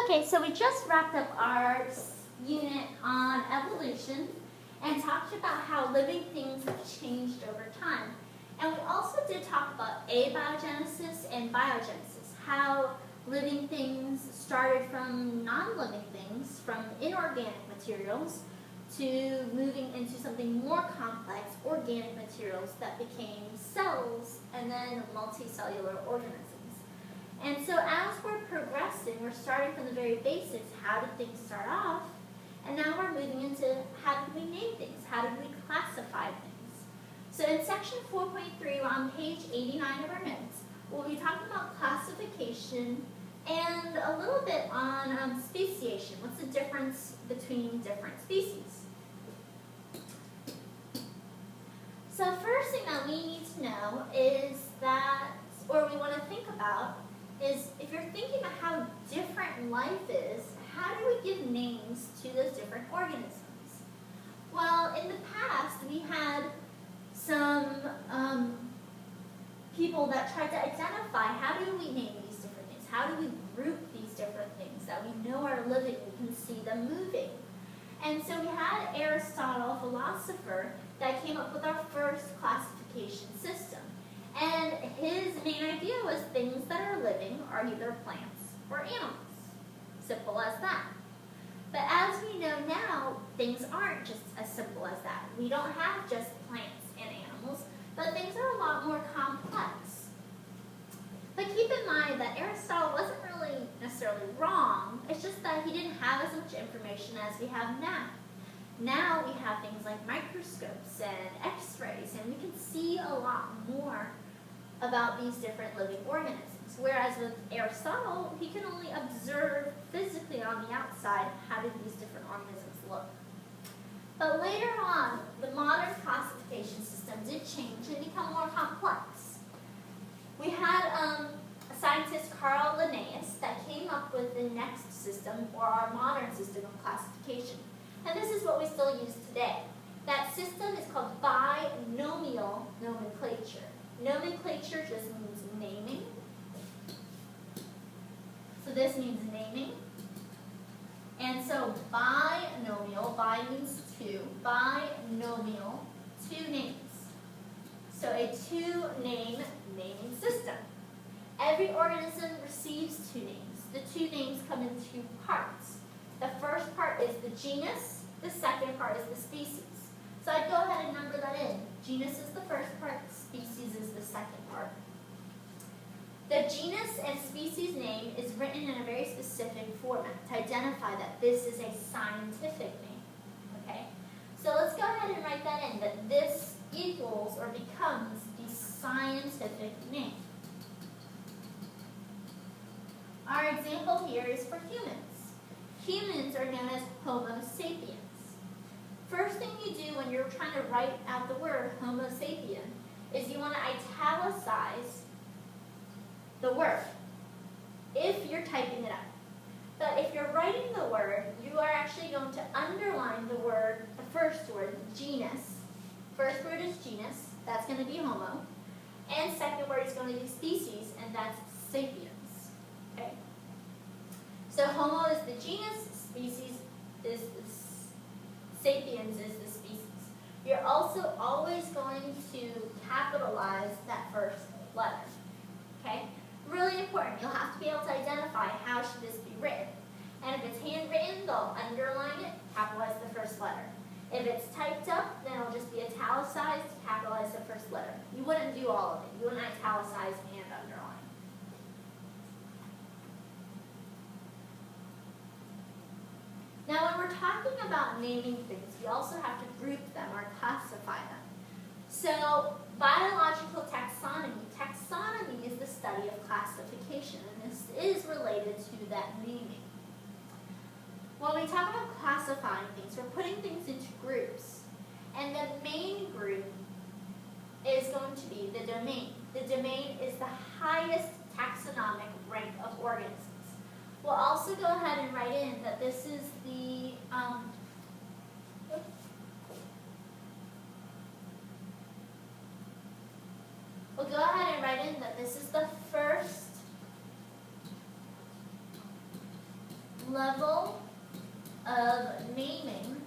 Okay, so we just wrapped up our unit on evolution and talked about how living things have changed over time. And we also did talk about abiogenesis and biogenesis, how living things started from non-living things, from inorganic materials, to moving into something more complex, organic materials that became cells and then multicellular organisms. And so as we're progressing, we're starting from the very basics, how did things start off? And now we're moving into how did we name things? How did we classify things? So in section 4.3, on page 89 of our notes, we'll be talking about classification and a little bit on speciation. What's the difference between different species? So first thing that we need to know is that, or we want to think about, is if you're thinking about how different life is, how do we give names to those different organisms? Well, in the past, we had some people that tried to identify how do we name these different things? How do we group these different things that we know are living, we can see them moving? And so we had Aristotle, a philosopher, that came up with our first classification system. And his main idea was things that are living are either plants or animals. Simple as that. But as we know now, things aren't just as simple as that. We don't have just plants and animals, but things are a lot more complex. But keep in mind that Aristotle wasn't really necessarily wrong. It's just that he didn't have as much information as we have now. Now we have things like microscopes and x-rays, and we can see a lot more about these different living organisms. Whereas with Aristotle, he could only observe physically on the outside how did these different organisms look. But later on, the modern classification system did change and become more complex. We had a scientist, Carl Linnaeus, that came up with the next system, or our modern system of classification. And this is what we still use today. That system is called binomial nomenclature. Nomenclature just means naming. So this means naming. And so binomial, bi means two, binomial, two names. So a two-name naming system. Every organism receives two names. The two names come in two parts. The first part is the genus, the second part is the species. So I'd go ahead and number that in. Genus is the first part, species is the second part. The genus and species name is written in a very specific format to identify that this is a scientific name. Okay? So let's go ahead and write that in, that this equals or becomes the scientific name. Our example here is for humans. Humans are known as Homo sapiens. First thing you do when you're trying to write out the word Homo sapien is you want to italicize the word if you're typing it up. But if you're writing the word, you are actually going to underline the word, the first word, genus. First word is genus, that's going to be Homo. And second word is going to be species, and that's sapiens. Okay? So Homo is the genus, species is the sapiens is the species. You're also always going to capitalize that first letter. Okay? Really important. You'll have to be able to identify how should this be written. And if it's handwritten, they'll underline it, capitalize the first letter. If it's typed up, then it'll just be italicized, capitalize the first letter. You wouldn't do all of it. You wouldn't italicize and underline. Now, when we're talking about naming things, we also have to group them or classify them. So, biological taxonomy. Taxonomy is the study of classification, and this is related to that naming. When we talk about classifying things, we're putting things into groups. And the main group is going to be the domain. The domain is the highest taxonomic rank of organisms. We'll also go ahead and write in that this is the we'll go ahead and write in that this is the first level of naming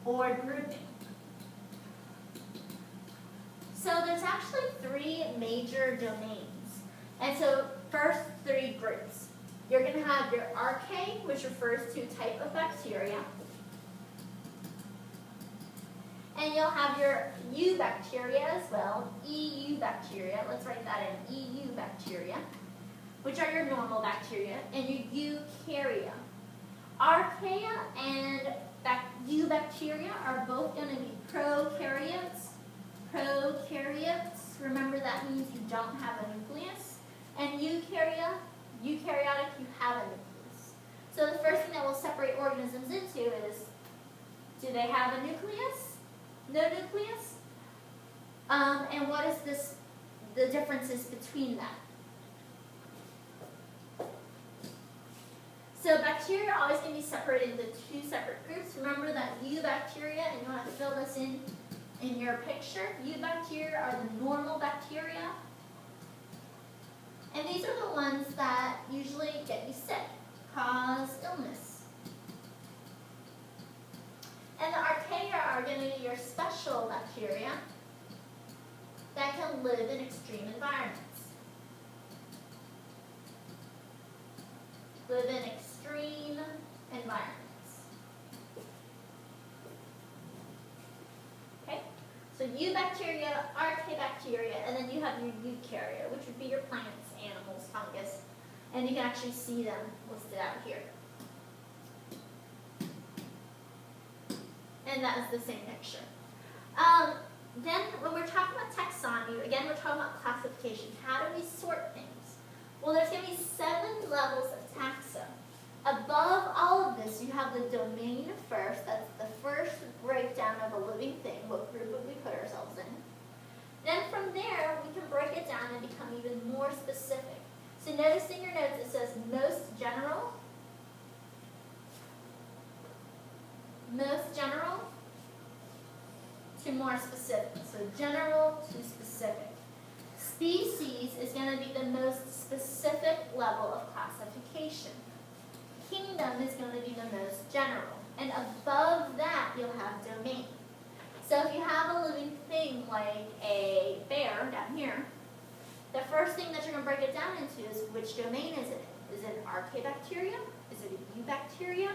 or grouping. So there's actually 3 major domains. And so first 3 groups. You're going to have your archae, which refers to type of bacteria. And you'll have your eubacteria as well, EU bacteria. Let's write that in, EU bacteria, which are your normal bacteria, and your eukarya. Archaea and eubacteria are both going to be prokaryotes. Prokaryotes, remember that means you don't have a nucleus. And eukaryotic, you have a nucleus. So the first thing that will separate organisms into is, do they have a nucleus? No nucleus? And what is the differences between that? So bacteria are always going to be separated into 2 separate groups. Remember that eubacteria, and you want to fill this in your picture. Eubacteria are the normal bacteria. And these are the ones that usually get you sick, cause illness. And the archaea are going to be your special bacteria that can live in extreme environments. Live in extreme environments. Okay? So eubacteria, archaebacteria, and then you have your eukarya, which would be your plants, animals, fungus. And you can actually see them listed out here. And that is the same picture. Then when we're talking about taxonomy, again we're talking about classification. How do we sort things? Well, there's going to be 7 levels of taxa. Above all of this, you have the domain first. That's the first breakdown of a living thing. What group would we put ourselves in? Then from there, we can break it down and become even more specific. So notice in your notes it says most general, to more specific. So general to specific. Species is going to be the most specific level of classification. Kingdom is going to be the most general. And above that, you'll have domain. So if you have a living thing like a bear down here, the first thing that you're going to break it down into is which domain is it in? Is it an archaebacteria? Is it a eubacteria?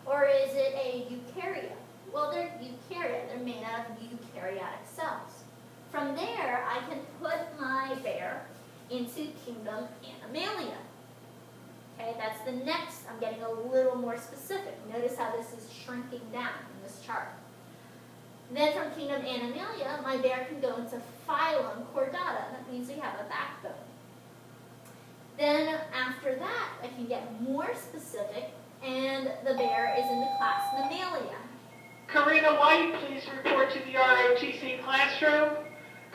Or is it a eukarya? Well, they're eukarya. They're made out of eukaryotic cells. From there, I can put my bear into kingdom Animalia. Okay, that's the next. I'm getting a little more specific. Notice how this is shrinking down in this chart. Then from kingdom Animalia, my bear can go into phylum Chordata. That means we have a backbone. Then after that, I can get more specific, and the bear is in the class Mammalia. Karina White, please report to the ROTC classroom.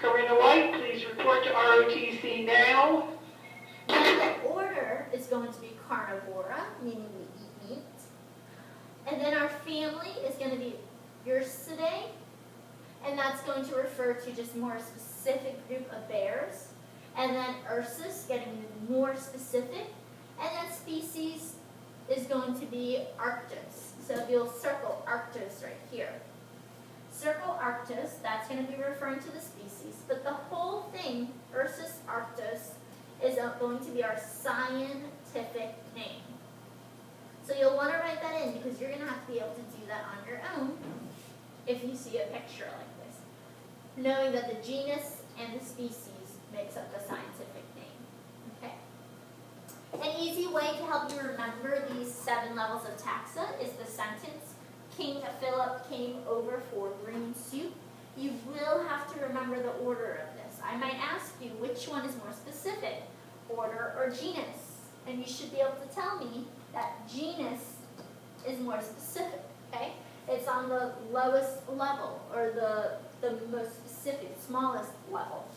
Karina White, please report to ROTC now. Then the order is going to be Carnivora, meaning we eat meat. And then our family is going to be Ursidae, and that's going to refer to just more specific group of bears. And then Ursus, getting even more specific. And then species is going to be Arctos. So if you'll circle Arctos right here. Circle Arctos, that's going to be referring to the species. But the whole thing, Ursus Arctos, is going to be our scientific name. So you'll want to write that in because you're going to have to be able to do that on your own if you see a picture like this. Knowing that the genus and the species makes up the scientific name. Okay. An easy way to help you remember these 7 levels of taxa is the sentence, King Philip came over for green soup. You will have to remember the order of this. I might ask you which one is more specific, order or genus. And you should be able to tell me that genus is more specific, okay? It's on the lowest level, or the most specific, smallest level.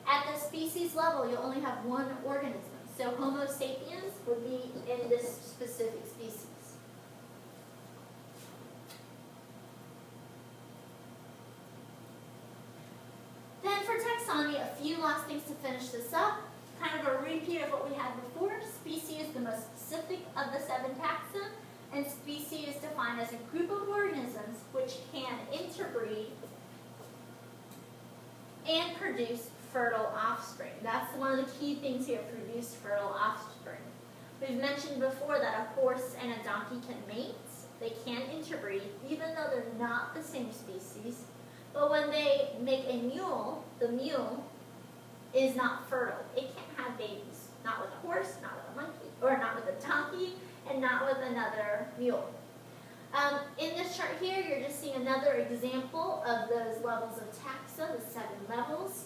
At the species level, you only have one organism. So Homo sapiens would be in this specific species. Then for taxonomy, a few last things to finish this up. Kind of a repeat of what we had before. Species is the most specific of the 7 taxa, and species is defined as a group of organisms which can interbreed and produce fertile offspring. That's one of the key things here, produce fertile offspring. We've mentioned before that a horse and a donkey can mate. They can interbreed, even though they're not the same species. But when they make a mule, the mule is not fertile. It can't have babies. Not with a horse, not with a monkey, or not with a donkey, and not with another mule. In this chart here, you're just seeing another example of those levels of taxa, the 7 levels.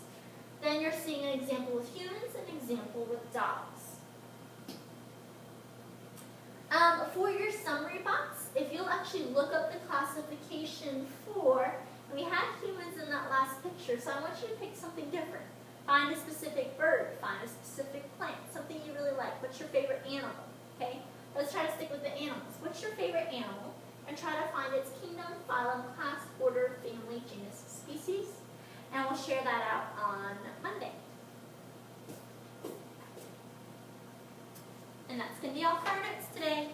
Then you're seeing an example with humans, an example with dogs. For your summary box, if you'll actually look up the classification for, we had humans in that last picture, so I want you to pick something different. Find a specific bird, find a specific plant, something you really like. What's your favorite animal? Okay, let's try to stick with the animals. What's your favorite animal? And try to find its kingdom, phylum, class, order, family, genus, species. And we'll share that out on Monday. And that's going to be all for our notes today.